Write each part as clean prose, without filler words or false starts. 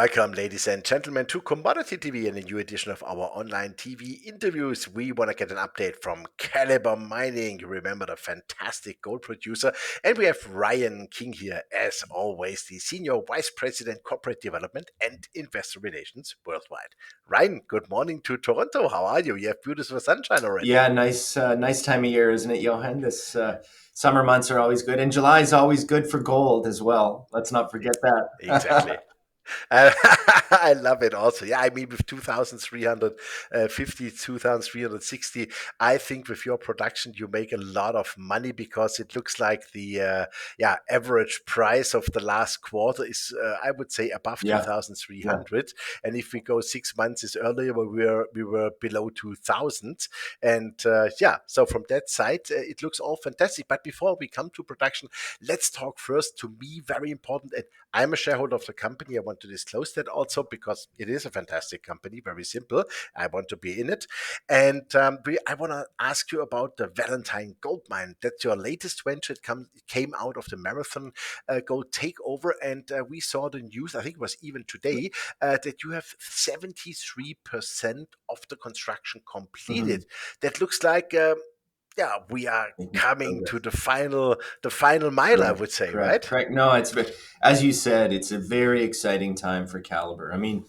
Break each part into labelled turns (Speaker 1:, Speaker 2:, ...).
Speaker 1: Welcome, ladies and gentlemen, to Commodity TV and a new edition of our online TV interviews. We want to get an update from Calibre Mining. You remember the fantastic gold producer. And we have Ryan King here, as always, the Senior Vice President, Corporate Development and Investor Relations worldwide. Ryan, good morning to Toronto. How are you? You have beautiful sunshine already.
Speaker 2: Yeah, nice time of year, isn't it, Johan? This summer months are always good, and July is always good for gold as well. Let's not forget
Speaker 1: Exactly.
Speaker 2: that.
Speaker 1: I love it also. Yeah, I mean, with 2,350, 2,360, I think with your production, you make a lot of money because it looks like the average price of the last quarter is, I would say, above
Speaker 2: Yeah, yeah.
Speaker 1: 2,300. And if we go 6 months is earlier, we were below 2,000. And so from that side, it looks all fantastic. But before we come to production, let's talk first, to me, very important. And I'm a shareholder of the company. I want to disclose that also because it is a fantastic company, very simple. I want to be in it. And I want to ask you about the Valentine Gold Mine. That's your latest venture. It came out of the Marathon Gold takeover. And we saw the news, I think it was even today, that you have 73% of the construction
Speaker 2: Mhm.
Speaker 1: completed. That looks like we are
Speaker 2: Making
Speaker 1: coming to
Speaker 2: progress.
Speaker 1: the final mile, I
Speaker 2: Correct,
Speaker 1: would say,
Speaker 2: correct,
Speaker 1: right?
Speaker 2: correct. No, as you said, it's a very exciting time for Calibre. I mean,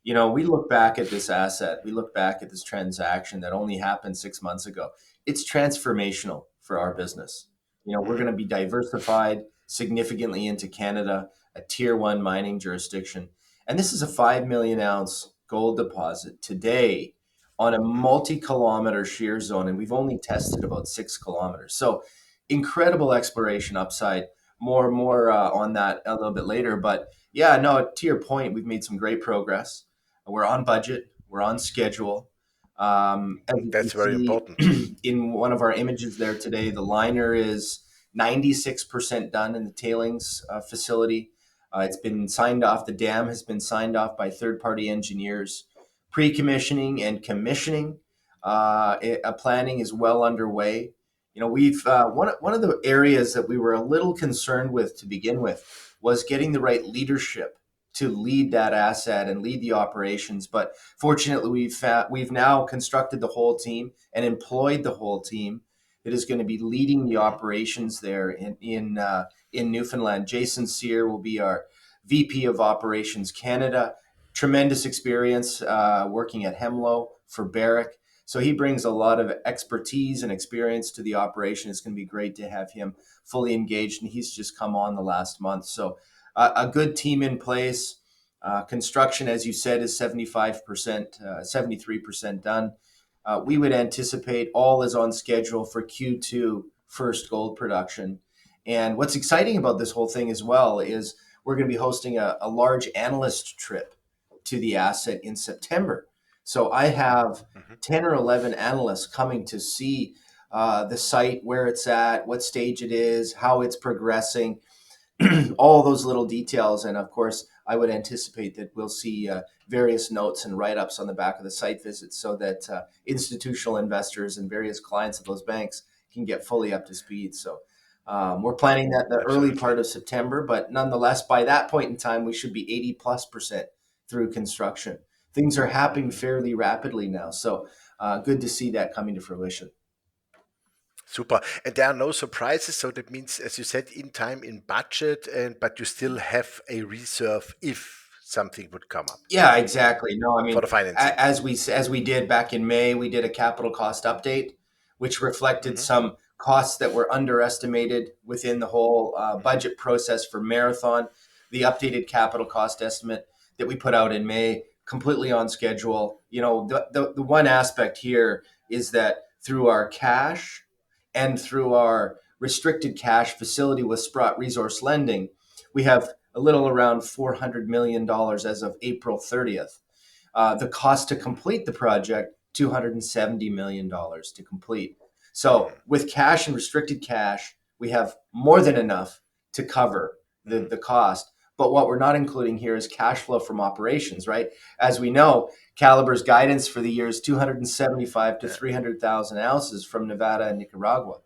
Speaker 2: we look back at this asset, we look back at this transaction that only happened 6 months ago. It's transformational for our business. We're going
Speaker 1: Mhm.
Speaker 2: to be diversified significantly into Canada, a tier one mining jurisdiction. And this is a 5 million ounce gold deposit today on a
Speaker 1: Mhm.
Speaker 2: multi-kilometer shear zone, and we've only tested about 6 kilometers. So incredible exploration upside. More on that a little bit later. But yeah, no, to your point, we've made some great progress. We're on budget. We're on schedule. As you can
Speaker 1: That's very
Speaker 2: see
Speaker 1: important.
Speaker 2: in one of our images there today, the liner is 96% done in the tailings facility. It's been signed off. The dam has been signed off by third-party engineers. Pre-commissioning and commissioning planning is well underway. We've one of the areas that we were a little concerned with to begin with was getting the right leadership to lead that asset and lead the operations. But fortunately, we've now constructed the whole team and employed the whole team that is going to be leading the
Speaker 1: Mhm.
Speaker 2: operations there in Newfoundland. Jason Sear will be our VP of Operations Canada. Tremendous experience working at Hemlo for Barrick. So he brings a lot of expertise and experience to the operation. It's going to be great to have him fully engaged, and he's just come on the last month. So a good team in place. Construction, as you said, is 75%, 73% done. We would anticipate all is on schedule for Q2 first gold production. And what's exciting about this whole thing as well is we're going to be hosting a large analyst trip to the asset in September. So I have
Speaker 1: Mhm.
Speaker 2: 10 or 11 analysts coming to see the site, where it's at, what stage it is, how it's progressing, all those little details. And of course, I would anticipate that we'll see various notes and write ups on the back of the site visits so that institutional investors and various clients of those banks can get fully up to speed. So we're planning that the early
Speaker 1: Absolutely.
Speaker 2: part of September, but nonetheless, by that point in time, we should be 80+% through construction. Things are happening
Speaker 1: Mhm.
Speaker 2: fairly rapidly now. So good to see that coming to fruition.
Speaker 1: Super. And there are no surprises. So that means, as you said, in time, in budget, and but you still have a reserve if something would come up
Speaker 2: Yeah, exactly. No, I
Speaker 1: for
Speaker 2: mean,
Speaker 1: the financing.
Speaker 2: as we did back in May, we did a capital cost update, which reflected
Speaker 1: Mhm.
Speaker 2: some costs that were underestimated within the whole
Speaker 1: Mhm.
Speaker 2: budget process for Marathon. The updated capital cost estimate that we put out in May, completely on schedule. The one aspect here is that through our cash and through our restricted cash facility with Sprott Resource Lending, we have a little around $400 million as of April 30th. The cost to complete the project, $270 million to complete. So
Speaker 1: Mhm.
Speaker 2: with cash and restricted cash, we have more than enough to cover the,
Speaker 1: Mhm.
Speaker 2: the cost. But what we're not including here is cash flow from operations, right? As we know, Calibre's guidance for the year is 275 to
Speaker 1: Yeah.
Speaker 2: 300,000 ounces from Nevada and Nicaragua.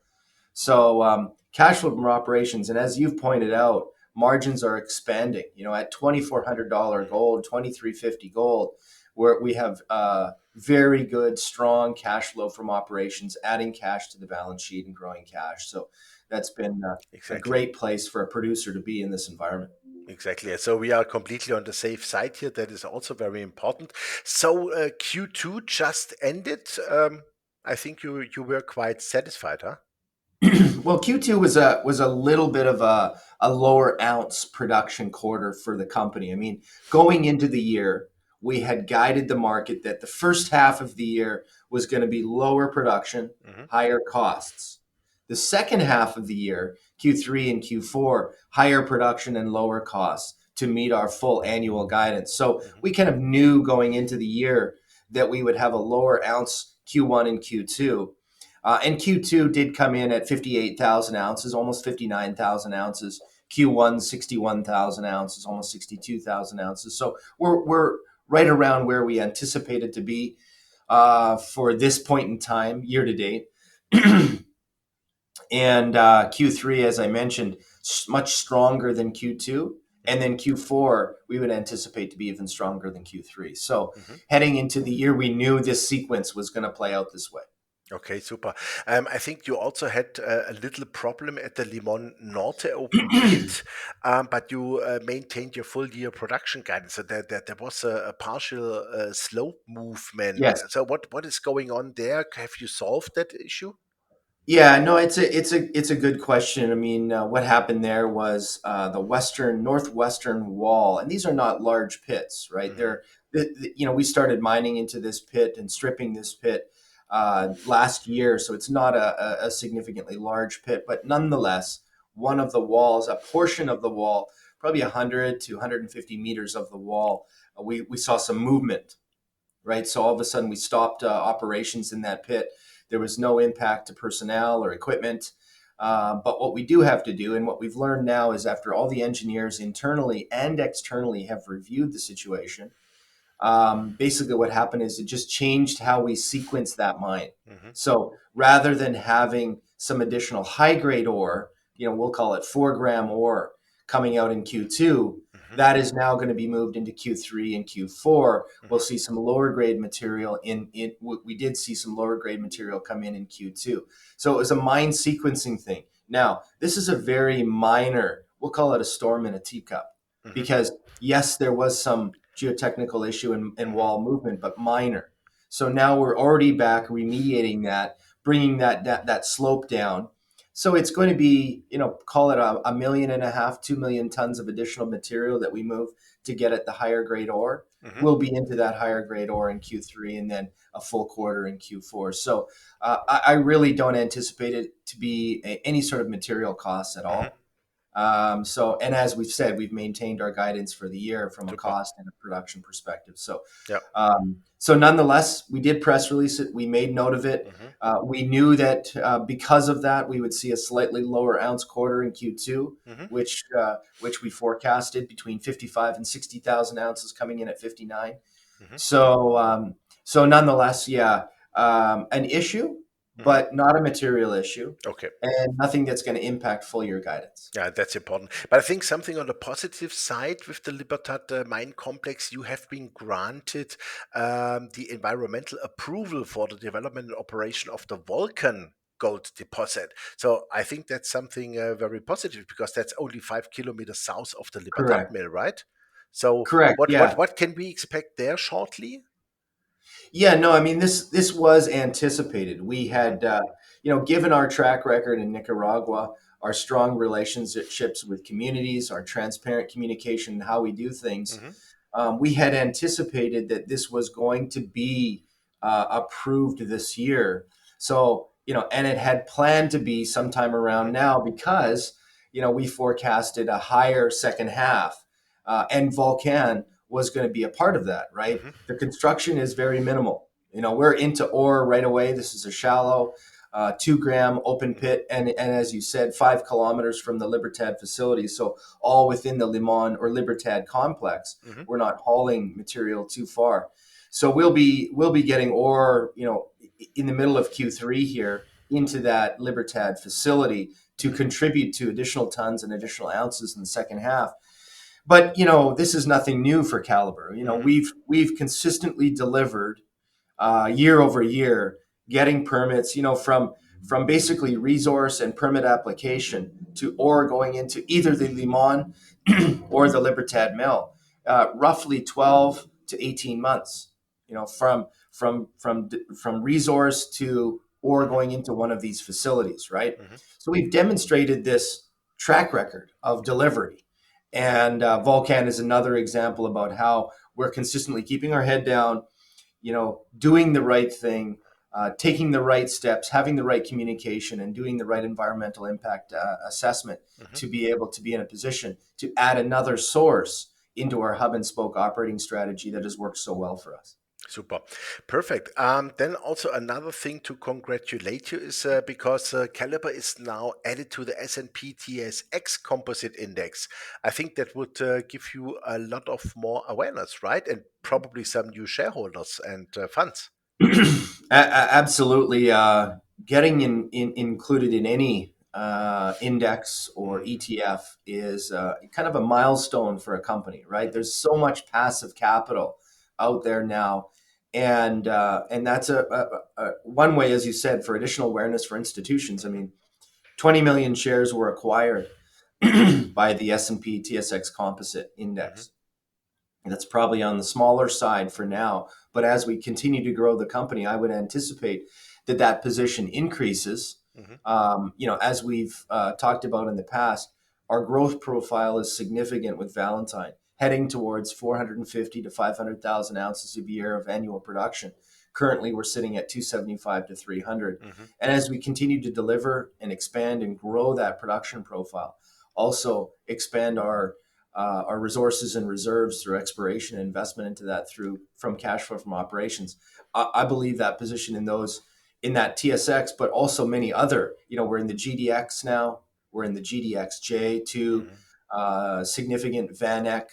Speaker 2: So cash flow from operations, and as you've pointed out, margins are expanding. At $2,400 gold, 2,350 gold, where we have very good, strong cash flow from operations, adding cash to the balance sheet and growing cash. So that's been a
Speaker 1: Exactly.
Speaker 2: great place for a producer to be in this environment.
Speaker 1: Exactly. So we are completely on the safe side here. That is also very important. So Q2 just ended. I think you were quite satisfied, huh?
Speaker 2: Well, Q2 was a little bit of a lower ounce production quarter for the company. I mean, going into the year, we had guided the market that the first half of the year was going to be lower production,
Speaker 1: Hmm.
Speaker 2: higher costs. The second half of the year, Q3 and Q4, higher production and lower costs to meet our full annual guidance. So
Speaker 1: Hmm.
Speaker 2: we kind of knew going into the year that we would have a lower ounce Q1 and Q2. And Q2 did come in at 58,000 ounces, almost 59,000 ounces. Q1, 61,000 ounces, almost 62,000 ounces. So we're right around where we anticipated to be for this point in time, year to date. And Q3, as I mentioned, much stronger than Q2. And then Q4, we would anticipate to be even stronger than Q3. So
Speaker 1: Hmm.
Speaker 2: heading into the year, we knew this sequence was going to play out this way.
Speaker 1: Okay, super. I think you also had a little problem at the Limon Norte open pit, but you maintained your full year production guidance. So there was a partial slope movement.
Speaker 2: Yes.
Speaker 1: So what is going on there? Have you solved that issue?
Speaker 2: Yeah, no, it's a good question. I mean, what happened there was the northwestern wall, and these are not large pits, right?
Speaker 1: Hmm.
Speaker 2: We started mining into this pit and stripping this pit last year, so it's not a significantly large pit, but nonetheless, one of the walls, a portion of the wall, probably 100 to 150 meters of the wall, we saw some movement, right? So all of a sudden we stopped operations in that pit. There was no impact to personnel or equipment. But what we do have to do, and what we've learned now, is after all the engineers internally and externally have reviewed the situation, basically what happened is it just changed how we sequence that mine.
Speaker 1: Hmm.
Speaker 2: So rather than having some additional high grade ore, we'll call it 4 gram ore coming out in Q2,
Speaker 1: Hmm.
Speaker 2: that is now going to be moved into Q3 and Q4. We'll
Speaker 1: Hmm.
Speaker 2: see some lower grade material we did see some lower grade material come in Q2. So it was a mine sequencing thing. Now, this is a very minor, we'll call it a storm in a teacup,
Speaker 1: Hmm.
Speaker 2: because yes, there was some geotechnical issue and
Speaker 1: Hmm.
Speaker 2: wall movement, but minor. So now we're already back remediating that, bringing that slope down. So it's going to be, call it a million and a half, 2 million tons of additional material that we move to get at the higher grade ore.
Speaker 1: Hmm.
Speaker 2: We'll be into that higher grade ore in Q3 and then a full quarter in Q4. So I really don't anticipate it to be any sort of material costs at
Speaker 1: Hmm.
Speaker 2: all. And as we've said, we've maintained our guidance for the year from a
Speaker 1: Super.
Speaker 2: cost and a production perspective. So,
Speaker 1: Yeah.
Speaker 2: so nonetheless, we did press release it. We made note of it.
Speaker 1: Hmm.
Speaker 2: We knew that because of that, we would see a slightly lower ounce quarter in Q2,
Speaker 1: Hmm.
Speaker 2: which we forecasted between 55 and 60,000 ounces, coming in at 59.
Speaker 1: Hmm.
Speaker 2: So nonetheless, yeah, an issue,
Speaker 1: Hmm.
Speaker 2: but not a material issue,
Speaker 1: Okay.
Speaker 2: and nothing that's going to impact full year guidance.
Speaker 1: Yeah, that's important. But I think something on the positive side with the Libertad mine complex, you have been granted the environmental approval for the development and operation of the Vulcan gold deposit. So I think that's something very positive because that's only 5 kilometers south of the Libertad
Speaker 2: Correct.
Speaker 1: mill, right? So
Speaker 2: Correct.
Speaker 1: what what
Speaker 2: Yeah.
Speaker 1: what can we expect there shortly?
Speaker 2: Yeah. No, I mean, this was anticipated. We
Speaker 1: Hmm.
Speaker 2: had, given our track record in Nicaragua, our strong relationships with communities, our transparent communication, and how we do things,
Speaker 1: Hmm.
Speaker 2: we had anticipated that this was going to be approved this year. So, and it had planned to be sometime around
Speaker 1: Hmm.
Speaker 2: now because, we forecasted a higher second half, and Vulcan was going to be a part of that, right?
Speaker 1: Hmm.
Speaker 2: The construction is very minimal. We're into ore right away. This is a shallow 2 gram open
Speaker 1: Hmm.
Speaker 2: pit, and as you said, 5 kilometers from the Libertad facility. So all within the Limon or Libertad complex.
Speaker 1: Hmm.
Speaker 2: We're not hauling material too far. So we'll be getting ore, in the middle of Q3 here into that Libertad facility to contribute to additional tons and additional ounces in the second half. But this is nothing new for Calibre.
Speaker 1: Mm-hmm.
Speaker 2: We've consistently delivered year over year, getting permits. From basically resource and permit application to ore going into either the Limon or the Libertad mill, roughly 12 to 18 months. From resource to ore
Speaker 1: Mm-hmm.
Speaker 2: going into one of these facilities, right?
Speaker 1: Mm-hmm.
Speaker 2: So we've demonstrated this track record of delivery. And Vulcan is another example about how we're consistently keeping our head down, doing the right thing, taking the right steps, having the right communication, and doing the right environmental impact assessment
Speaker 1: Mm-hmm.
Speaker 2: to be able to be in a position to add another source into our hub and spoke operating strategy that has worked so well for us.
Speaker 1: Super. Perfect. Then also another thing to congratulate you is because Calibre is now added to the S&P TSX Composite Index. I think that would give you a lot of more awareness, right? And probably some new shareholders and funds.
Speaker 2: Absolutely. Getting included in any index or
Speaker 1: Mm-hmm.
Speaker 2: ETF is kind of a milestone for a company, right?
Speaker 1: Mm-hmm.
Speaker 2: There's so much passive capital out there now, and that's one way, as you said, for additional awareness for institutions. I mean, 20 million shares were acquired by the S&P TSX Composite
Speaker 1: Mm-hmm.
Speaker 2: Index. That's probably on the smaller side for now. But as we continue to grow the company, I would anticipate that that position increases.
Speaker 1: Mm-hmm.
Speaker 2: As we've talked about in the past, our growth profile is significant with Valentine, heading towards 450 to 500,000 ounces a year of annual production. Currently, we're sitting at 275 to 300.
Speaker 1: Mm-hmm.
Speaker 2: And as we continue to deliver and expand and grow that production profile, also expand our resources and reserves through exploration and investment into that through from cash flow from operations. I believe that position in that TSX, but also many other. We're in the GDX now. We're in the GDXJ, two
Speaker 1: Mm-hmm.
Speaker 2: significant VanEck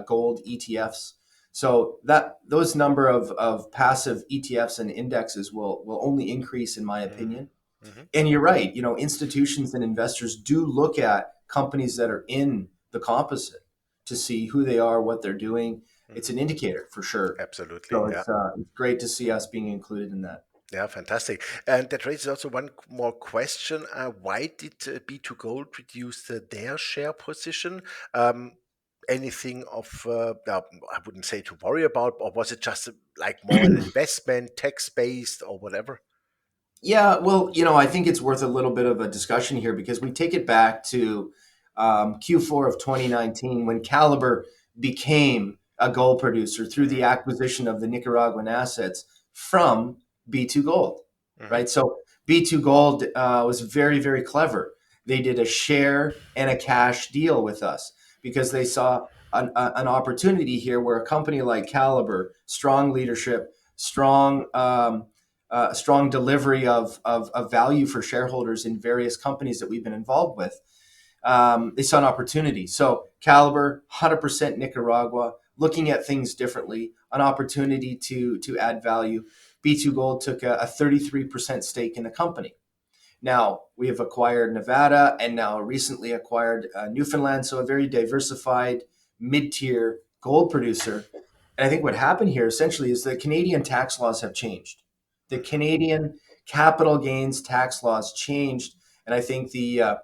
Speaker 2: gold ETFs. So that those number of passive ETFs and indexes will only increase, in my
Speaker 1: Mm-hmm.
Speaker 2: opinion.
Speaker 1: Mm-hmm.
Speaker 2: And you're right. Institutions and investors do look at companies that are in the composite to see who they are, what they're doing. It's
Speaker 1: Mm-hmm.
Speaker 2: an indicator for sure.
Speaker 1: Absolutely.
Speaker 2: So
Speaker 1: Yeah.
Speaker 2: it's great to see us being included in that.
Speaker 1: Yeah, fantastic. And that raises also one more question. Why did B2Gold reduce their share position? Um, Anything of, I wouldn't say to worry about, or was it just like more an investment, tax-based or whatever?
Speaker 2: Yeah, well, I think it's worth a little bit of a discussion here because we take it back to Q4 of 2019 when Calibre became a gold producer through
Speaker 1: Hmm.
Speaker 2: the acquisition of the Nicaraguan assets from B2 Gold,
Speaker 1: Hmm.
Speaker 2: right? So B2 Gold was very, very clever. They did a share and a cash deal with us because they saw an opportunity here where a company like Calibre, strong leadership, strong delivery of value for shareholders in various companies that we've been involved with. They saw an opportunity. So Calibre, 100% Nicaragua, looking at things differently, an opportunity to add value. B2 Gold took a 33% stake in the company. Now we have acquired Nevada and now recently acquired Newfoundland, so a very diversified mid-tier gold producer. And I think what happened here essentially is the Canadian tax laws have changed. The
Speaker 1: Hmm.
Speaker 2: Canadian capital gains tax laws changed, and I think the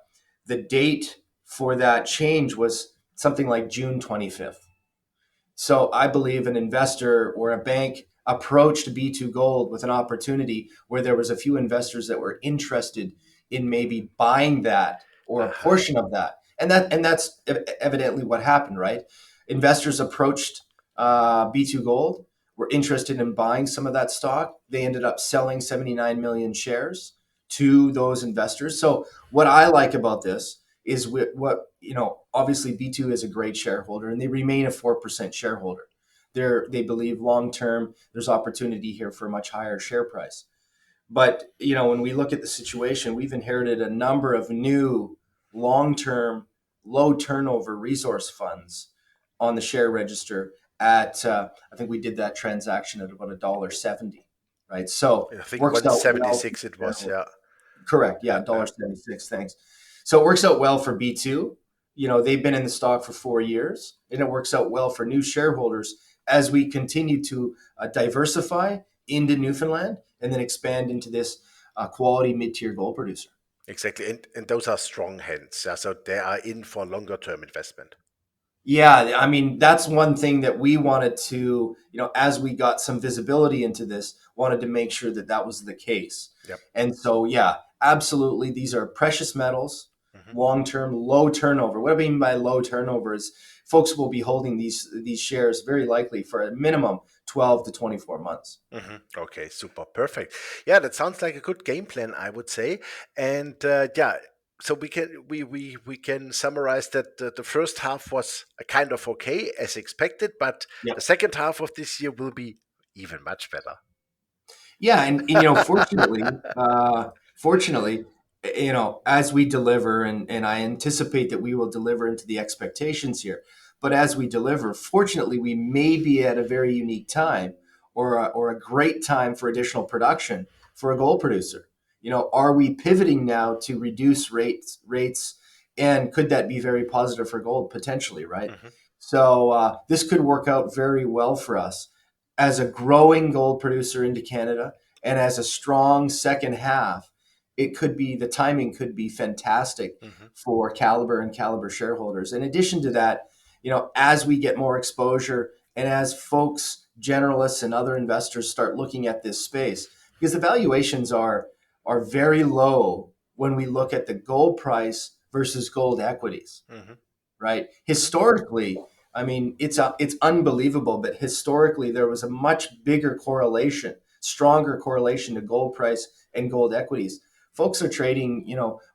Speaker 2: date for that change was something like June 25th. So I believe an investor or a bank approached B2 Gold with an opportunity where there was a few investors that were interested in maybe buying that or a
Speaker 1: Uh-huh.
Speaker 2: portion of that. And that's evidently what happened, right? Investors approached B2 Gold, were interested in buying some of that stock. They ended up selling 79 million shares to those investors. So what I like about this is what obviously B2 is a great shareholder and they remain a 4% shareholder. They believe long term there's opportunity here for a much higher share price. But when we look at the situation, we've inherited a number of new long term low turnover resource funds on the share register at I think we did that transaction at about $1.70, right? So
Speaker 1: I think
Speaker 2: works out well for
Speaker 1: 176 it was,
Speaker 2: shareholders.
Speaker 1: yeah.
Speaker 2: Correct. Yeah, $1.76. Thanks. So it works out well for B2. They've been in the stock for 4 years, and it works out well for new shareholders as we continue to diversify into Newfoundland and then expand into this quality mid-tier gold producer.
Speaker 1: Exactly. And those are strong hands. Yeah, so they are in for longer term investment.
Speaker 2: Yeah, I mean, that's one thing that we wanted to, as we got some visibility into this, wanted to make sure that that was the case.
Speaker 1: Yep.
Speaker 2: And so, yeah, absolutely. These are precious metals,
Speaker 1: Hmm.
Speaker 2: long term, low turnover. What I mean by low turnover is folks will be holding these shares very likely for a minimum 12 to 24 months.
Speaker 1: Hmm. Okay, super, perfect. Yeah, that sounds like a good game plan, I would say. And yeah, so we can summarize that the first half was a kind of okay as expected, but
Speaker 2: Yeah.
Speaker 1: the second half of this year will be even much better.
Speaker 2: Yeah, and fortunately, as we deliver, and I anticipate that we will deliver into the expectations here. But as we deliver, fortunately, we may be at a very unique time, or a great time for additional production for a gold producer. Are we pivoting now to reduce rates, and could that be very positive for gold potentially? Right.
Speaker 1: Hmm.
Speaker 2: So this could work out very well for us as a growing gold producer into Canada and as a strong second half. The timing could be fantastic
Speaker 1: Hmm.
Speaker 2: for Calibre and Calibre shareholders. In addition to that, as we get more exposure and as folks, generalists and other investors start looking at this space, because the valuations are very low when we look at the gold price versus gold equities,
Speaker 1: Hmm.
Speaker 2: right?
Speaker 1: Hmm.
Speaker 2: Historically, I mean, it's unbelievable, but historically there was a much bigger correlation, stronger correlation to gold price and gold equities. Folks are trading,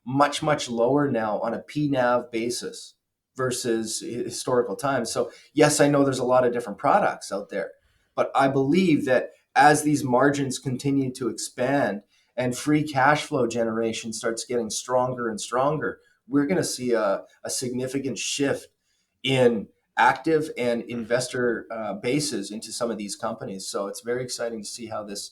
Speaker 2: much lower now on a PNAV basis versus historical times. So yes, I know there's a lot of different products out there, but I believe that as these margins continue to expand and free cash flow generation starts getting stronger and stronger, we're going to see a significant shift in active and
Speaker 1: Hmm.
Speaker 2: investor bases into some of these companies. So it's very exciting to see how this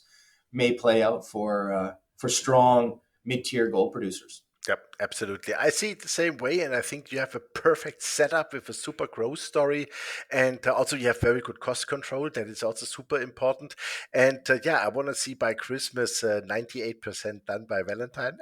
Speaker 2: may play out for strong mid-tier gold producers.
Speaker 1: Yep, absolutely. I see it the same way, and I think you have a perfect setup with a super growth story, and also you have very good cost control. That is also super important. And yeah, I want to see by Christmas 98% done by Valentine.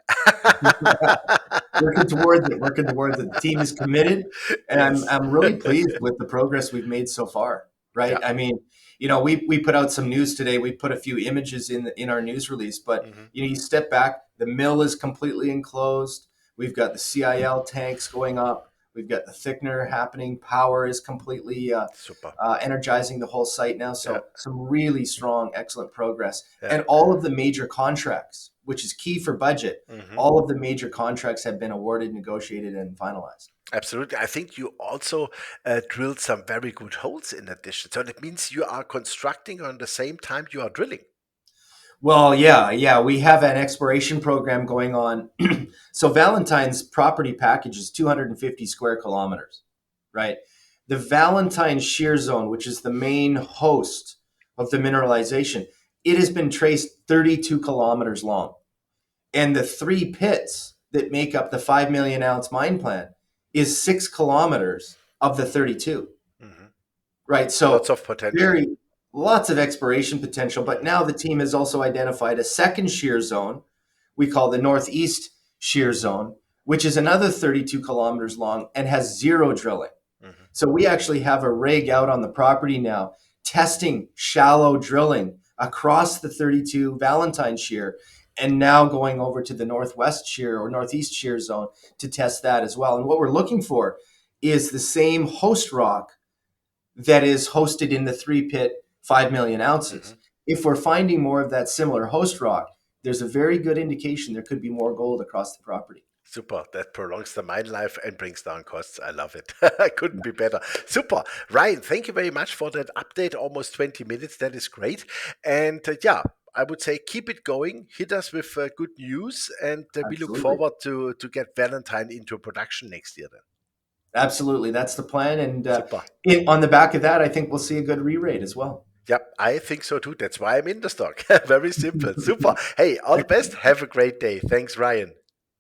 Speaker 2: Working towards it. Working towards it. The team is committed, and I'm
Speaker 1: Yes.
Speaker 2: I'm really pleased with the progress we've made so far.
Speaker 1: Yeah.
Speaker 2: Right? I mean, we put out some news today. We put a few images in our news release, but
Speaker 1: Hmm.
Speaker 2: you step back. The mill is completely enclosed. We've got the CIL tanks going up. We've got the thickener happening. Power is completely
Speaker 1: Super.
Speaker 2: energizing the whole site now.
Speaker 1: Yeah.
Speaker 2: So some really strong, excellent progress,
Speaker 1: Yeah.
Speaker 2: and all of the major contracts, which is key for budget,
Speaker 1: Hmm.
Speaker 2: all of the major contracts have been awarded, negotiated, and finalized.
Speaker 1: Absolutely. I think you also drilled some very good holes in addition. So that means you are constructing on the same time you are drilling.
Speaker 2: Well, yeah, we have an exploration program going on. So Valentine's property package is 250 square kilometers, right? The Valentine shear zone, which is the main host of the mineralization, it has been traced 32 kilometers long. And the three pits that make up the 5 million ounce mine plan is 6 kilometers of the 32.
Speaker 1: Hmm.
Speaker 2: Right.
Speaker 1: Lots
Speaker 2: So
Speaker 1: of potential.
Speaker 2: very lots of exploration potential. But
Speaker 1: Hmm.
Speaker 2: now the team has also identified a second shear zone we call the Northeast Shear Zone, which is another 32 kilometers long and has zero drilling.
Speaker 1: Hmm.
Speaker 2: So we actually have a rig out on the property now testing shallow drilling across the 32 Valentine Shear, and now going over to the Northwest Shear or Northeast Shear Zone to test that as well. And what we're looking for is the same host rock that is hosted in the three pit 5 million ounces.
Speaker 1: Hmm.
Speaker 2: If we're finding more of that similar host rock, there's a very good indication there could be more gold across the property.
Speaker 1: Super. That prolongs the mine life and brings down costs. I love it. Couldn't
Speaker 2: Yeah,
Speaker 1: be better. Super. Ryan, thank you very much for that update. Almost 20 minutes. That is great. And yeah, I would say keep it going. Hit us with good news. And we look
Speaker 2: absolutely.
Speaker 1: forward to get Valentine into production next year then.
Speaker 2: Absolutely. That's the plan. And
Speaker 1: Super.
Speaker 2: on the back of that, I think we'll see a good re rate as well.
Speaker 1: Yep, I think so too. That's why I'm in the stock. Very simple. Super. Hey, all the best. Have a great day. Thanks, Ryan.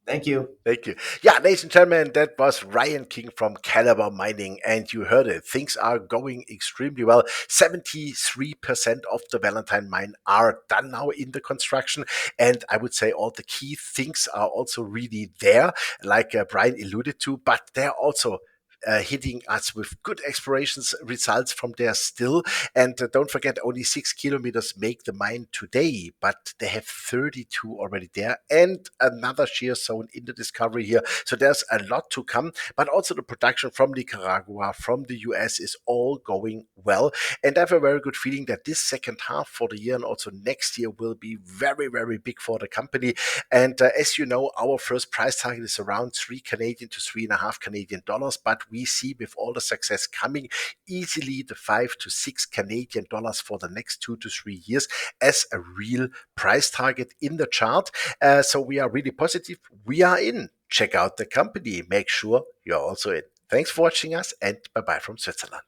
Speaker 2: Thank you.
Speaker 1: Thank you. Yeah, ladies and gentlemen, that was Ryan King from Calibre Mining, and you heard it. Things are going extremely well. 73% of the Valentine mine are done now in the construction, and I would say all the key things are also really there, like Brian alluded to, but they're also hitting us with good explorations results from there still. And don't forget, only 6 kilometers make the mine today, but they have 32 already there and another shear zone in the discovery here. So there's a lot to come, but also the production from Nicaragua, from the US is all going well. And I have a very good feeling that this second half for the year and also next year will be very, very big for the company. And as you know, our first price target is around 3 Canadian to 3.5 Canadian dollars, but we see with all the success coming easily the 5 to 6 Canadian dollars for the next 2 to 3 years as a real price target in the chart. So we are really positive. We are in. Check out the company. Make sure you're also in. Thanks for watching us, and bye bye from Switzerland.